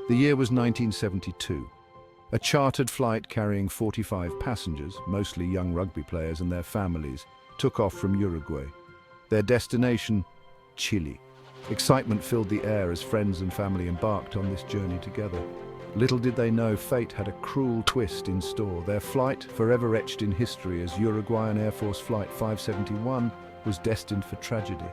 The year was 1972. A chartered flight carrying 45 passengers, mostly young rugby players and their families, took off from Uruguay. Their destination, Chile. Excitement filled the air as friends and family embarked on this journey together. Little did they know fate had a cruel twist in store. Their flight, forever etched in history as Uruguayan Air Force Flight 571, was destined for tragedy.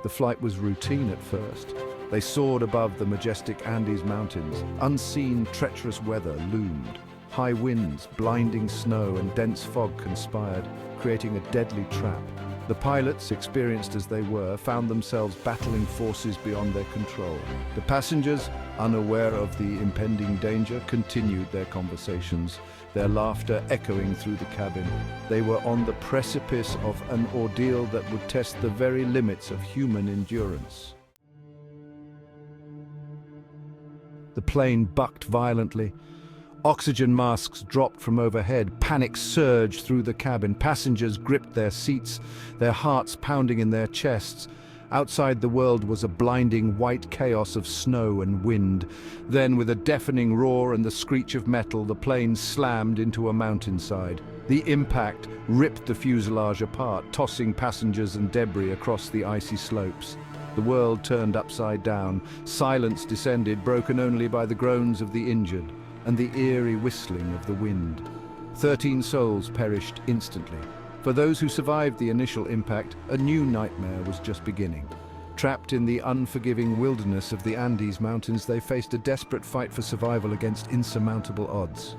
The flight was routine at first. They soared above the majestic Andes Mountains. Unseen, treacherous weather loomed. High winds, blinding snow, and dense fog conspired, creating a deadly trap. The pilots, experienced as they were, found themselves battling forces beyond their control. The passengers, unaware of the impending danger, continued their conversations, their laughter echoing through the cabin. They were on the precipice of an ordeal that would test the very limits of human endurance. The plane bucked violently. Oxygen masks dropped from overhead. Panic surged through the cabin. Passengers gripped their seats, their hearts pounding in their chests. Outside, the world was a blinding white chaos of snow and wind. Then, with a deafening roar and the screech of metal, the plane slammed into a mountainside. The impact ripped the fuselage apart, tossing passengers and debris across the icy slopes. The world turned upside down. Silence descended, broken only by the groans of the injured and the eerie whistling of the wind. 13 souls perished instantly. For those who survived the initial impact, a new nightmare was just beginning. Trapped in the unforgiving wilderness of the Andes Mountains, they faced a desperate fight for survival against insurmountable odds.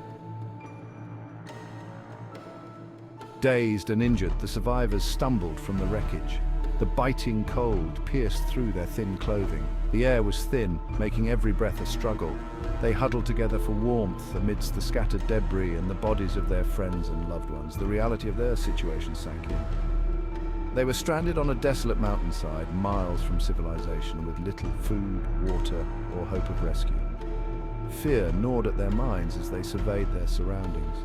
Dazed and injured, the survivors stumbled from the wreckage. The biting cold pierced through their thin clothing. The air was thin, making every breath a struggle. They huddled together for warmth amidst the scattered debris and the bodies of their friends and loved ones. The reality of their situation sank in. They were stranded on a desolate mountainside, miles from civilization, with little food, water, or hope of rescue. Fear gnawed at their minds as they surveyed their surroundings.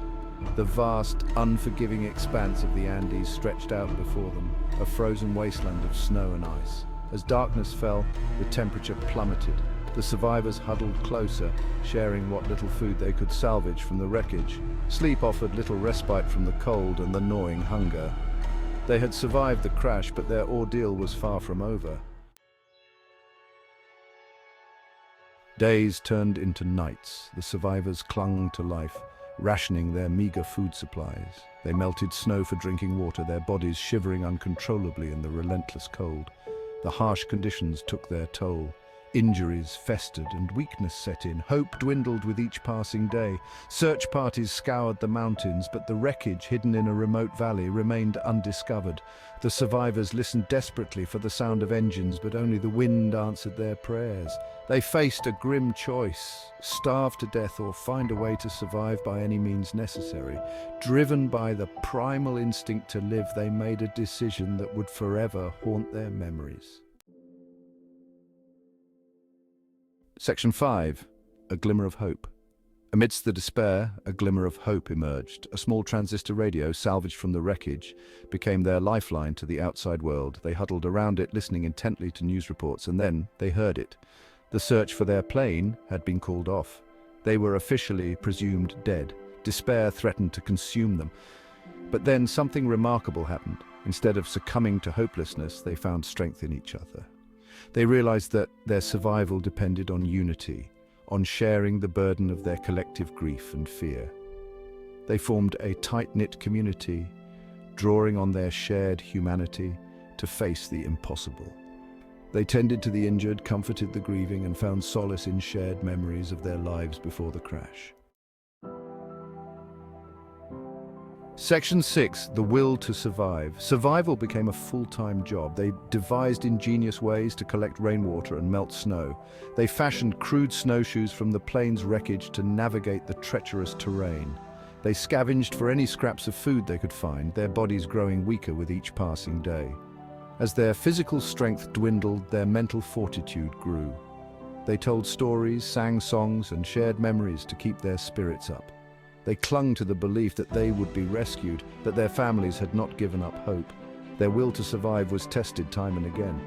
The vast, unforgiving expanse of the Andes stretched out before them, a frozen wasteland of snow and ice. As darkness fell, the temperature plummeted. The survivors huddled closer, sharing what little food they could salvage from the wreckage. Sleep offered little respite from the cold and the gnawing hunger. They had survived the crash, but their ordeal was far from over. Days turned into nights. The survivors clung to life, rationing their meager food supplies. They melted snow for drinking water, their bodies shivering uncontrollably in the relentless cold. The harsh conditions took their toll. Injuries festered and weakness set in. Hope dwindled with each passing day. Search parties scoured the mountains, but the wreckage hidden in a remote valley remained undiscovered. The survivors listened desperately for the sound of engines, but only the wind answered their prayers. They faced a grim choice: starve to death or find a way to survive by any means necessary. Driven by the primal instinct to live, they made a decision that would forever haunt their memories. Section 5. A glimmer of hope. Amidst the despair, a glimmer of hope emerged. A small transistor radio, salvaged from the wreckage, became their lifeline to the outside world. They huddled around it, listening intently to news reports, and then they heard it. The search for their plane had been called off. They were officially presumed dead. Despair threatened to consume them. But then something remarkable happened. Instead of succumbing to hopelessness, they found strength in each other. They realized that their survival depended on unity, on sharing the burden of their collective grief and fear. They formed a tight-knit community, drawing on their shared humanity to face the impossible. They tended to the injured, comforted the grieving, and found solace in shared memories of their lives before the crash. Section 6. The will to survive. Survival became a full-time job. They devised ingenious ways to collect rainwater and melt snow. They fashioned crude snowshoes from the plane's wreckage to navigate the treacherous terrain. They scavenged for any scraps of food they could find, their bodies growing weaker with each passing day. As their physical strength dwindled, their mental fortitude grew. They told stories, sang songs, and shared memories to keep their spirits up. They clung to the belief that they would be rescued, that their families had not given up hope. Their will to survive was tested time and again.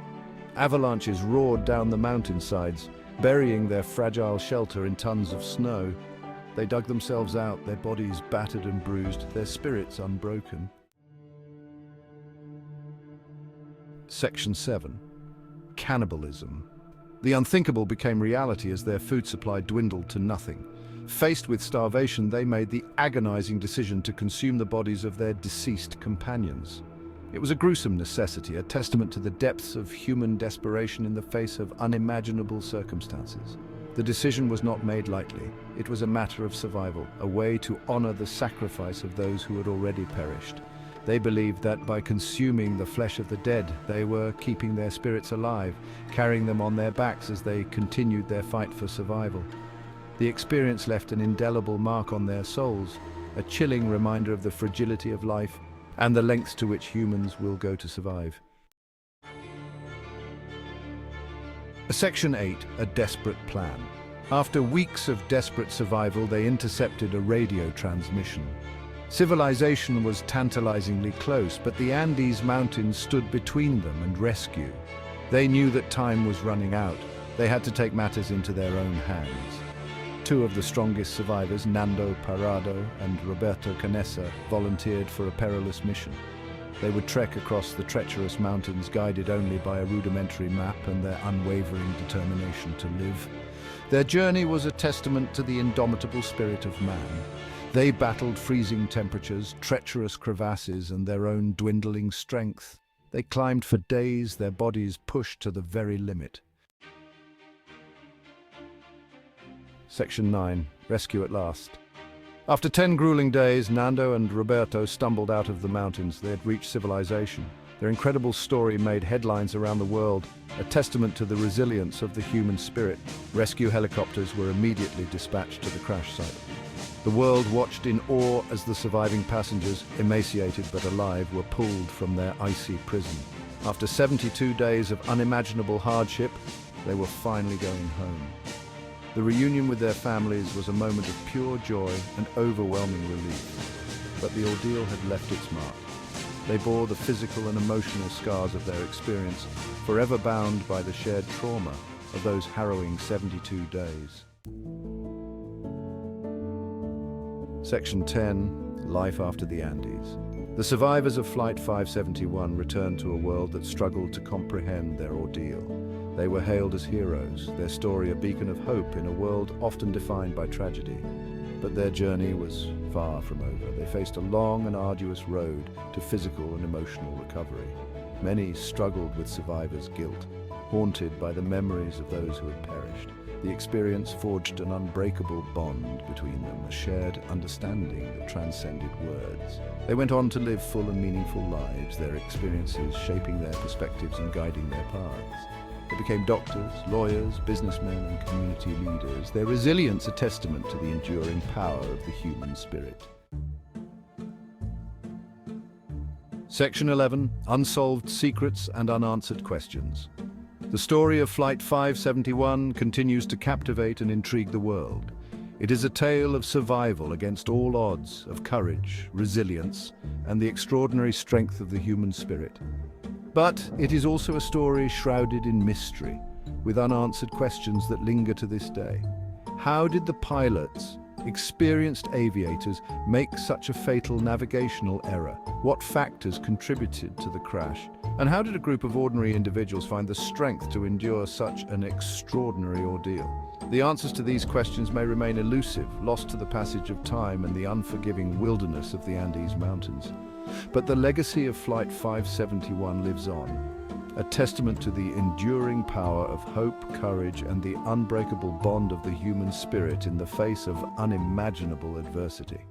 Avalanches roared down the mountainsides, Burying their fragile shelter in tons of snow, they dug themselves out, their bodies battered and bruised, their spirits unbroken. Section 7. Cannibalism. The unthinkable became reality as their food supply dwindled to nothing. Faced with starvation, they made the agonizing decision to consume the bodies of their deceased companions. It was a gruesome necessity, a testament to the depths of human desperation in the face of unimaginable circumstances. The decision was not made lightly. It was a matter of survival, a way to honor the sacrifice of those who had already perished. They believed that by consuming the flesh of the dead, they were keeping their spirits alive, carrying them on their backs as they continued their fight for survival. The experience left an indelible mark on their souls, a chilling reminder of the fragility of life and the lengths to which humans will go to survive. Section 8. A desperate plan. After weeks of desperate survival, they intercepted a radio transmission. Civilization was tantalizingly close, but the Andes Mountains stood between them and rescue. They knew that time was running out. They had to take matters into their own hands. Two of the strongest survivors, Nando Parrado and Roberto Canessa, volunteered for a perilous mission. They would trek across the treacherous mountains, guided only by a rudimentary map and their unwavering determination to live. Their journey was a testament to the indomitable spirit of man. They battled freezing temperatures, treacherous crevasses, and their own dwindling strength. They climbed for days, their bodies pushed to the very limit. Section 9. Rescue at last. After 10 grueling days, Nando and Roberto stumbled out of the mountains. They had reached civilization. Their incredible story made headlines around the world, a testament to the resilience of the human spirit. Rescue helicopters were immediately dispatched to the crash site. The world watched in awe as the surviving passengers, emaciated but alive, were pulled from their icy prison. After 72 days of unimaginable hardship, they were finally going home. The reunion with their families was a moment of pure joy and overwhelming relief. But the ordeal had left its mark. They bore the physical and emotional scars of their experience, forever bound by the shared trauma of those harrowing 72 days. Section 10. Life after the Andes. The survivors of Flight 571 returned to a world that struggled to comprehend their ordeal. They were hailed as heroes, their story a beacon of hope in a world often defined by tragedy. But their journey was far from over. They faced a long and arduous road to physical and emotional recovery. Many struggled with survivors' guilt, haunted by the memories of those who had perished. The experience forged an unbreakable bond between them, a shared understanding that transcended words. They went on to live full and meaningful lives, their experiences shaping their perspectives and guiding their paths. They became doctors, lawyers, businessmen, and community leaders, their resilience a testament to the enduring power of the human spirit. Section 11. Unsolved secrets and unanswered questions. The story of Flight 571 continues to captivate and intrigue the world. It is a tale of survival against all odds, of courage, resilience, and the extraordinary strength of the human spirit. But it is also a story shrouded in mystery, with unanswered questions that linger to this day. How did the pilots, experienced aviators, make such a fatal navigational error? What factors contributed to the crash? And how did a group of ordinary individuals find the strength to endure such an extraordinary ordeal? The answers to these questions may remain elusive, lost to the passage of time and the unforgiving wilderness of the Andes Mountains. But the legacy of Flight 571 lives on, a testament to the enduring power of hope, courage, and the unbreakable bond of the human spirit in the face of unimaginable adversity.